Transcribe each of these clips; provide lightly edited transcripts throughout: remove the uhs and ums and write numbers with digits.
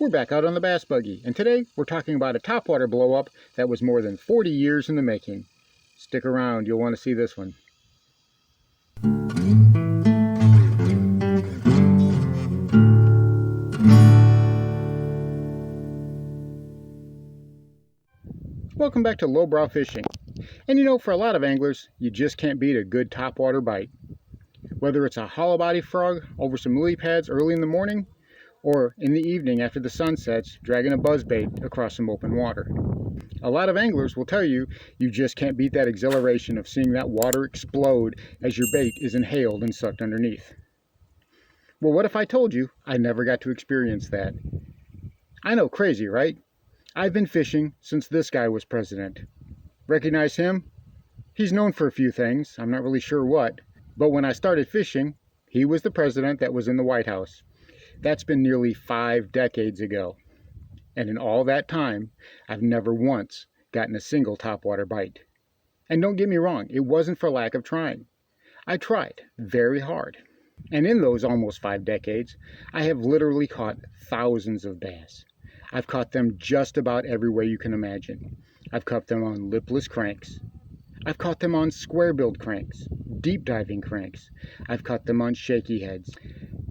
We're back out on the bass buggy, and today we're talking about a topwater blow-up that was more than 40 years in the making. Stick around, you'll want to see this one. Welcome back to Lowbrow Fishing. And you know, for a lot of anglers, you just can't beat a good topwater bite. Whether it's a hollow body frog over some lily pads early in the morning, or in the evening after the sun sets, dragging a buzzbait across some open water. A lot of anglers will tell you, you just can't beat that exhilaration of seeing that water explode as your bait is inhaled and sucked underneath. Well, what if I told you I never got to experience that? I know, crazy, right? I've been fishing since this guy was president. Recognize him? He's known for a few things, I'm not really sure what, but when I started fishing, he was the president that was in the White House. That's been nearly 5 decades ago. And in all that time, I've never once gotten a single topwater bite. And don't get me wrong, it wasn't for lack of trying. I tried very hard. And in those almost 5 decades, I have literally caught thousands of bass. I've caught them just about everywhere you can imagine. I've caught them on lipless cranks. I've caught them on square-billed cranks, deep diving cranks. I've caught them on shaky heads,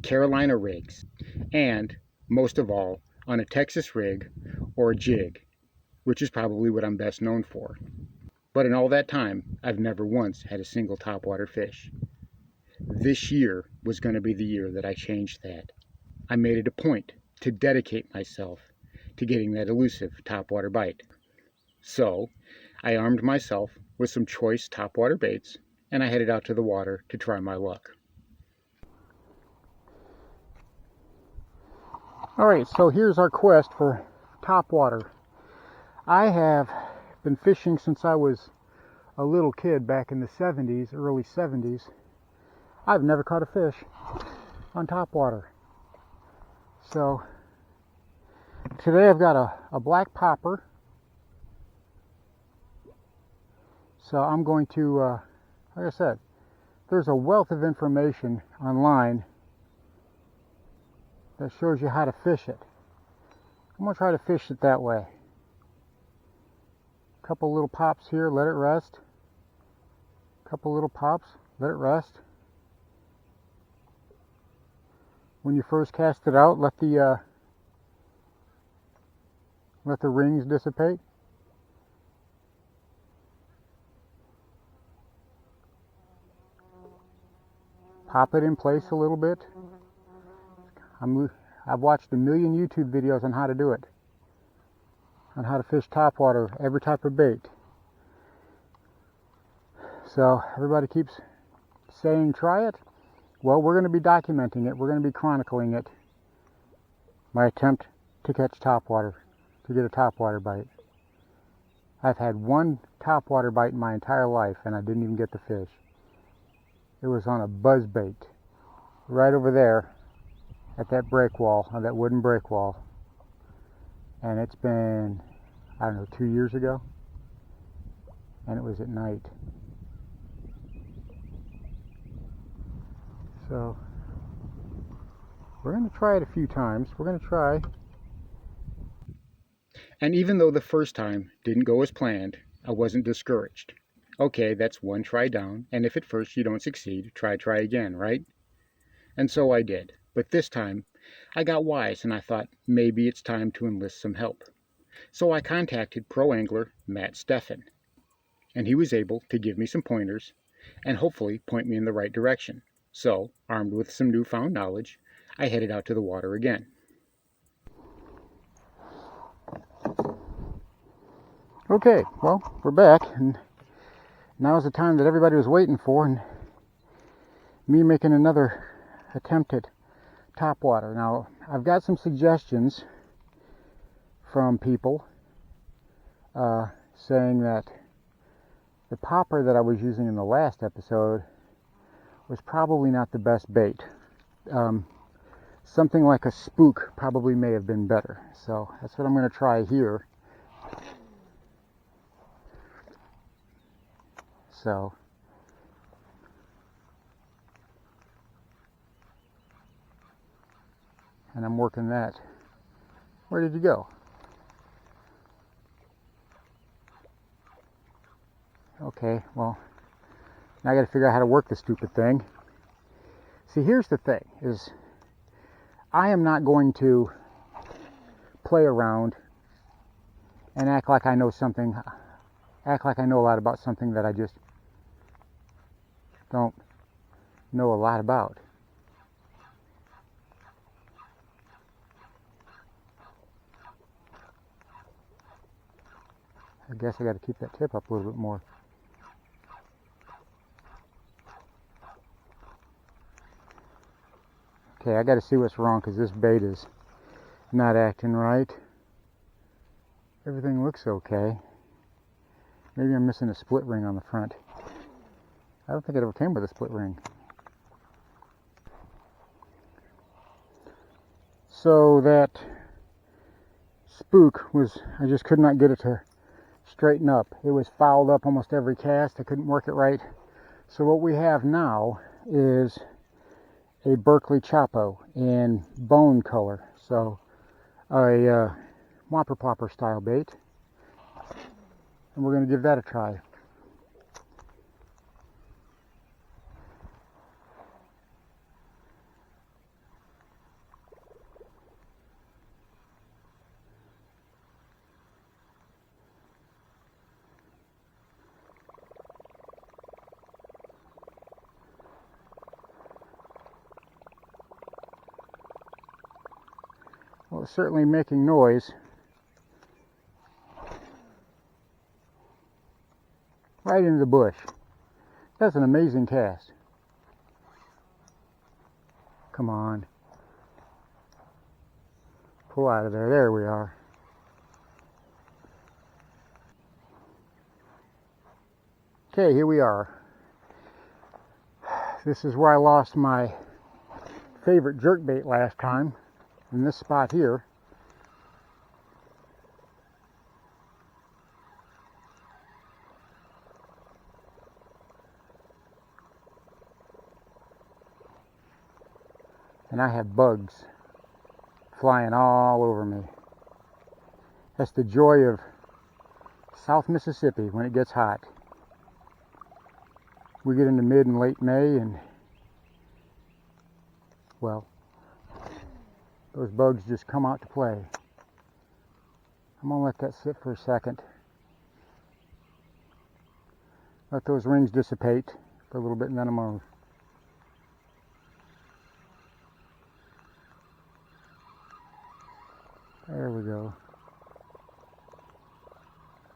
Carolina rigs, and most of all, on a Texas rig or a jig, which is probably what I'm best known for. But in all that time, I've never once had a single topwater fish. This year was going to be the year that I changed that. I made it a point to dedicate myself to getting that elusive topwater bite. So, I armed myself with some choice topwater baits, and I headed out to the water to try my luck. Alright, so here's our quest for topwater. I have been fishing since I was a little kid back in the 70s, early 70s. I've never caught a fish on topwater. So today I've got a black popper. So I'm going to, like I said, there's a wealth of information online that shows you how to fish it. I'm going to try to fish it that way. A couple little pops here, let it rest. A couple little pops, let it rest. When you first cast it out, let the rings dissipate. Pop it in place a little bit. I've watched a million YouTube videos on how to do it. On how to fish topwater, every type of bait. So everybody keeps saying try it. Well, we're going to be documenting it. We're going to be chronicling it. My attempt to catch topwater, to get a topwater bite. I've had one topwater bite in my entire life and I didn't even get the fish. It was on a buzzbait right over there at that break wall, on that wooden break wall. And it's been, I don't know, 2 years ago. And it was at night. So we're going to try it a few times. We're going to try. And even though the first time didn't go as planned, I wasn't discouraged. Okay, that's one try down, and if at first you don't succeed, try again, right? And so I did. But this time, I got wise and I thought maybe it's time to enlist some help. So I contacted pro angler Matt Steffen, and he was able to give me some pointers and hopefully point me in the right direction. So, armed with some newfound knowledge, I headed out to the water again. Okay, well, we're back, and now's the time that everybody was waiting for, and me making another attempt at topwater. Now, I've got some suggestions from people saying that the popper that I was using in the last episode was probably not the best bait. Something like a spook probably may have been better. So that's what I'm going to try here. So and I'm working that Where did you go? Okay, well, now I got to figure out how to work this stupid thing. See, here's the thing, is I am not going to play around and act like I know something, act like I know a lot about something that I just don't know a lot about. I guess I got to keep that tip up a little bit more. Okay, I got to see what's wrong because this bait is not acting right. Everything looks okay. Maybe I'm missing a split ring on the front. I don't think it ever came with a split ring. So that spook was, I just could not get it to straighten up. It was fouled up almost every cast. I couldn't work it right. So what we have now is a Berkeley Chapo in bone color. So a whopper plopper style bait. And we're going to give that a try. Well, it's certainly making noise. Right into the bush. That's an amazing cast. Come on. Pull out of there. There we are. Okay, here we are. This is where I lost my favorite jerkbait last time, in this spot here. And I have bugs flying all over me. That's the joy of South Mississippi when it gets hot. We get into mid and late May and, well, those bugs just come out to play. I'm gonna let that sit for a second. Let those rings dissipate for a little bit and then I'm gonna there we go.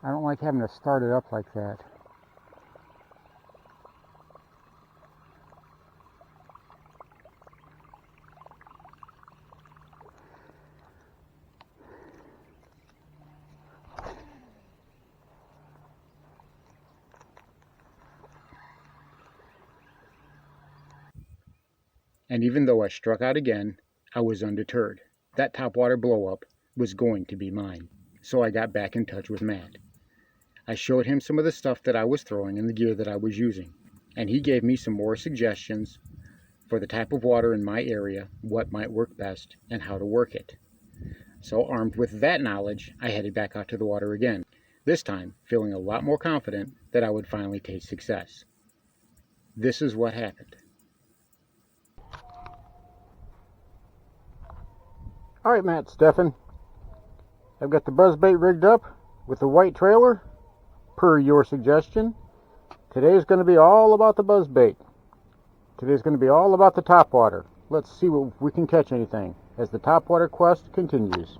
I don't like having to start it up like that. And even though I struck out again, I was undeterred. That topwater blow-up was going to be mine. So I got back in touch with Matt. I showed him some of the stuff that I was throwing and the gear that I was using. And he gave me some more suggestions for the type of water in my area, what might work best, and how to work it. So armed with that knowledge, I headed back out to the water again. This time, feeling a lot more confident that I would finally taste success. This is what happened. Alright, Matt, Stefan. I've got the buzzbait rigged up with the white trailer, per your suggestion. Today's going to be all about the buzzbait. Today's going to be all about the topwater. Let's see if we can catch anything as the topwater quest continues.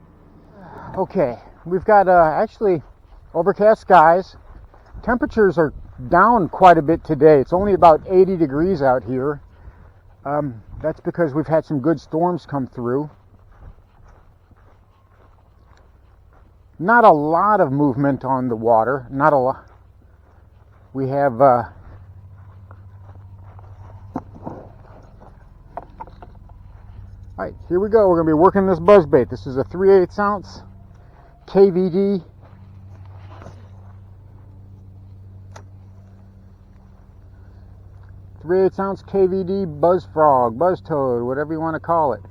Okay, we've got actually overcast skies. Temperatures are down quite a bit today. It's only about 80 degrees out here. That's because we've had some good storms come through. Not a lot of movement on the water. Not a lot. We have all right, here we go. We're going to be working this buzzbait. This is a 3/8 ounce KVD. .3/8 ounce KVD buzz frog, buzz toad, whatever you want to call it.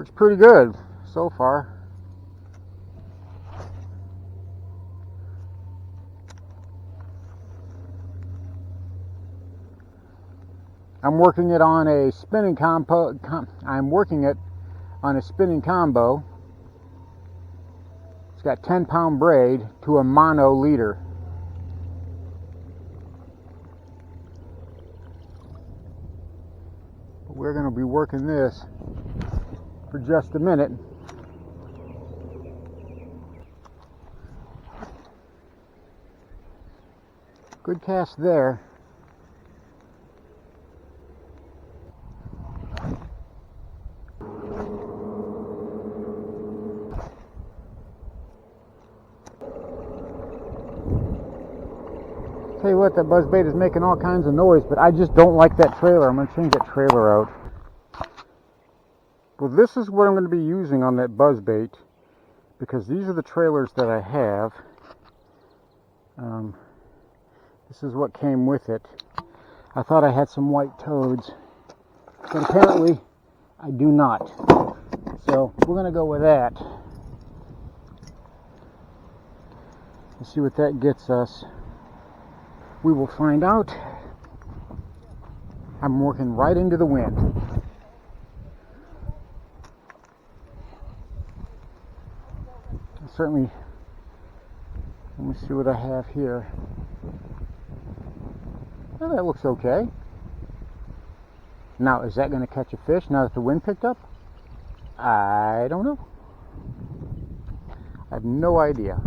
Works pretty good so far. I'm working it on a spinning combo. I'm working it on a spinning combo. It's got 10-pound braid to a mono leader. But we're going to be working this for just a minute. Good cast there. Tell you what, that buzzbait is making all kinds of noise, but I just don't like that trailer. I'm going to change that trailer out. Well, this is what I'm going to be using on that buzzbait, because these are the trailers that I have. This is what came with it. I thought I had some white toads, but apparently I do not. So we're going to go with that. Let's see what that gets us. We will find out. I'm working right into the wind. Certainly, let me see what I have here. Well, that looks okay. Now, is that going to catch a fish now that the wind picked up? I don't know. I have no idea.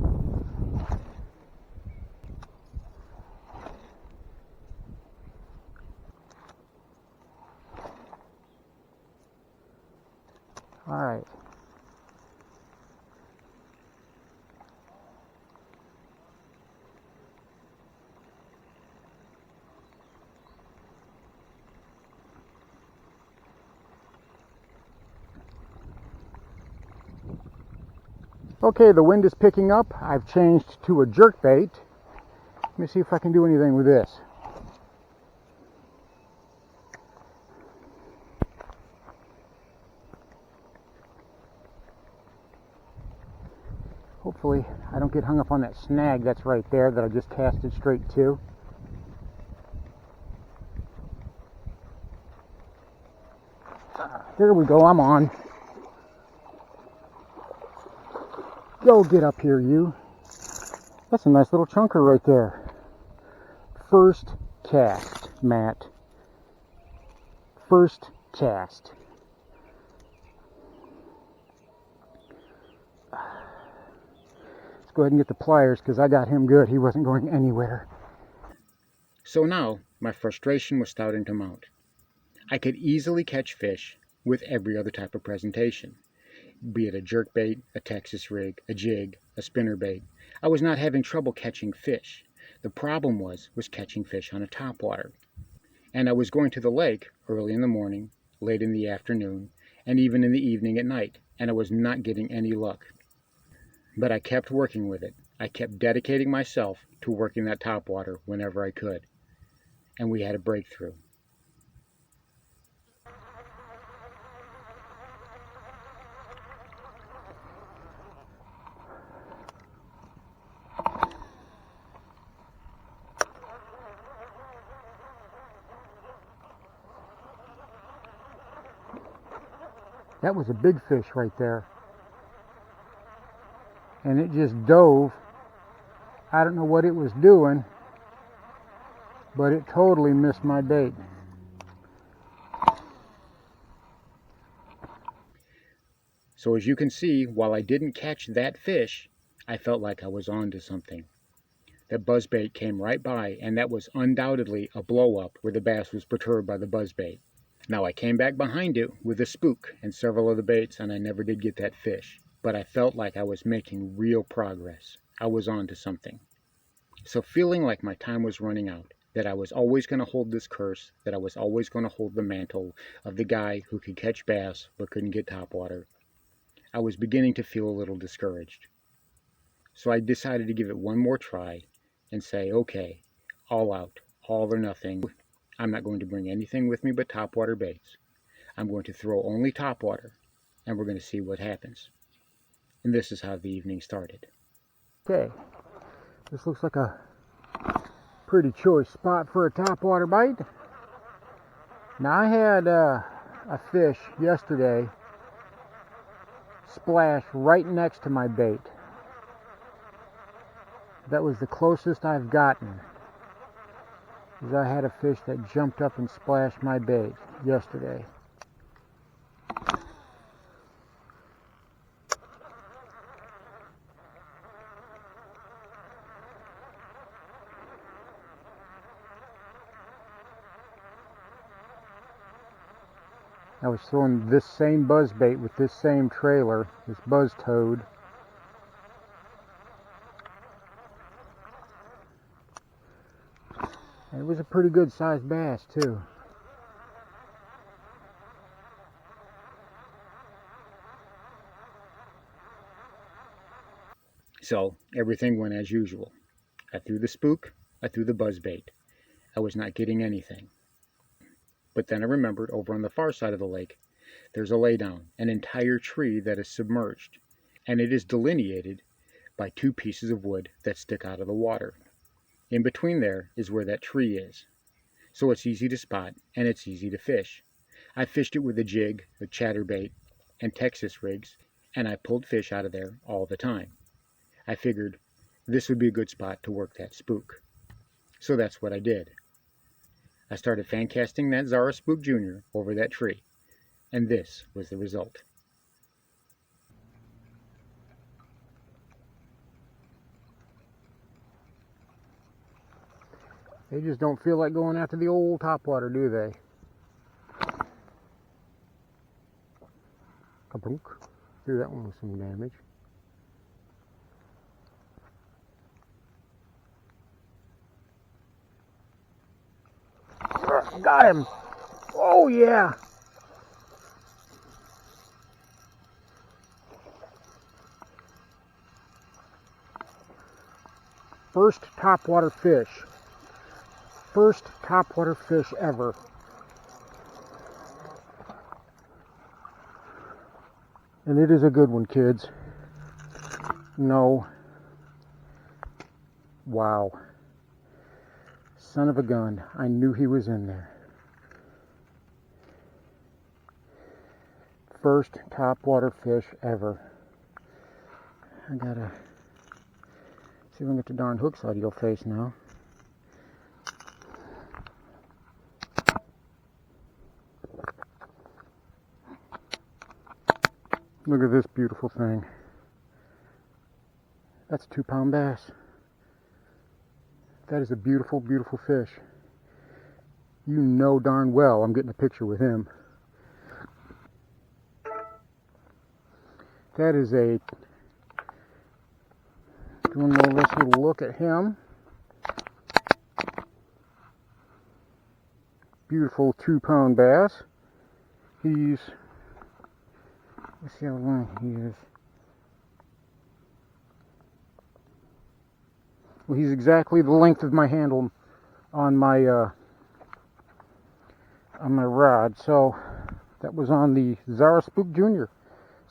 All right. Okay, the wind is picking up. I've changed to a jerk bait. Let me see if I can do anything with this. Hopefully I don't get hung up on that snag that's right there that I just casted straight to. There we go, I'm on. Go get up here, you. That's a nice little chunker right there. First cast, Matt. First cast. Let's go ahead and get the pliers because I got him good. He wasn't going anywhere. So now my frustration was starting to mount. I could easily catch fish with every other type of presentation. Be it a jerkbait, a Texas rig, a jig, a spinnerbait. I was not having trouble catching fish. The problem was catching fish on a topwater. And I was going to the lake early in the morning, late in the afternoon, and even in the evening at night, and I was not getting any luck. But I kept working with it. I kept dedicating myself to working that topwater whenever I could. And we had a breakthrough. That was a big fish right there. And it just dove. I don't know what it was doing, but it totally missed my bait. So as you can see, while I didn't catch that fish, I felt like I was on to something. That buzzbait came right by, and that was undoubtedly a blow-up where the bass was perturbed by the buzzbait. Now I came back behind it with a spook and several other baits, and I never did get that fish. But I felt like I was making real progress. I was on to something. So feeling like my time was running out, that I was always going to hold this curse, that I was always going to hold the mantle of the guy who could catch bass but couldn't get topwater, I was beginning to feel a little discouraged. So I decided to give it one more try and say, okay, all out, all or nothing. I'm not going to bring anything with me but topwater baits. I'm going to throw only topwater. and we're going to see what happens. And this is how the evening started. Okay, this looks like a pretty choice spot for a topwater bite. Now I had a fish yesterday splash right next to my bait. That was the closest I've gotten. I had a fish that jumped up and splashed my bait yesterday. I was throwing this same buzz bait with this same trailer, this buzz toad. And it was a pretty good sized bass too. So everything went as usual. I threw the spook, I threw the buzz bait. I was not getting anything. But then I remembered over on the far side of the lake, there's a laydown, an entire tree that is submerged, and it is delineated by two pieces of wood that stick out of the water. In between there is where that tree is. So it's easy to spot and it's easy to fish. I fished it with a jig, a chatterbait, and Texas rigs, and I pulled fish out of there all the time. I figured this would be a good spot to work that spook. So that's what I did. I started fan casting that Zara Spook Jr. over that tree, and this was the result. They just don't feel like going after the old topwater, do they? Kaboom. Do that one with some damage. Got him! Oh yeah! First topwater fish. First topwater fish ever. And it is a good one, kids. No. Wow. Son of a gun. I knew he was in there. First topwater fish ever. I gotta see if I can get the darn hooks out of your face now. Look at this beautiful thing. That's a 2-pound bass. That is a beautiful, beautiful fish. You know darn well I'm getting a picture with him. That is a, doing a little look at him. Beautiful 2-pound bass. He's, let's see how long he is. Well, he's exactly the length of my handle on my rod. So that was on the Zara Spook Jr.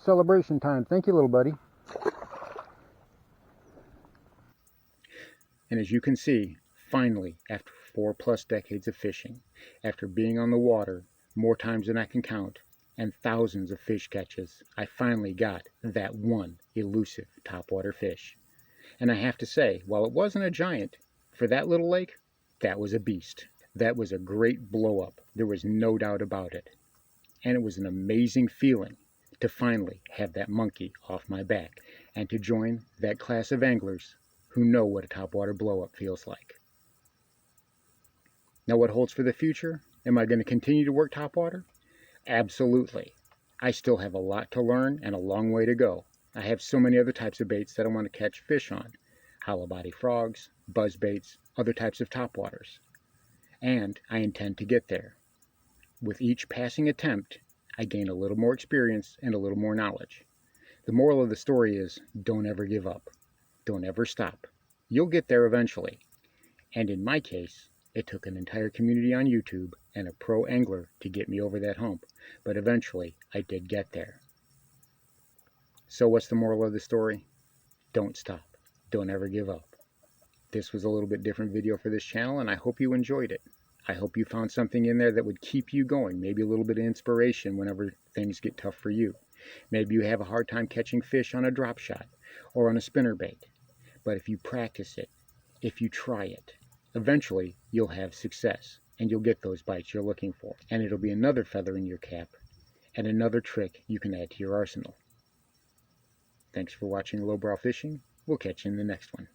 Celebration time. Thank you, little buddy. And as you can see, finally, after 4+ decades of fishing, after being on the water more times than I can count, and thousands of fish catches, I finally got that one elusive topwater fish. And I have to say, while it wasn't a giant, for that little lake, that was a beast. That was a great blow up. There was no doubt about it. And it was an amazing feeling to finally have that monkey off my back and to join that class of anglers who know what a topwater blow up feels like. Now, what holds for the future? Am I going to continue to work topwater? Absolutely. I still have a lot to learn and a long way to go. I have so many other types of baits that I want to catch fish on. Hollow body frogs, buzz baits, other types of topwaters. And I intend to get there. With each passing attempt, I gain a little more experience and a little more knowledge. The moral of the story is, don't ever give up. Don't ever stop. You'll get there eventually. And in my case, it took an entire community on YouTube and a pro angler to get me over that hump. But eventually, I did get there. So what's the moral of the story? Don't stop. Don't ever give up. This was a little bit different video for this channel, and I hope you enjoyed it. I hope you found something in there that would keep you going, maybe a little bit of inspiration whenever things get tough for you. Maybe you have a hard time catching fish on a drop shot or on a spinnerbait. But if you practice it, if you try it, eventually you'll have success and you'll get those bites you're looking for. And it'll be another feather in your cap and another trick you can add to your arsenal. Thanks for watching Lowbrow Fishing. We'll catch you in the next one.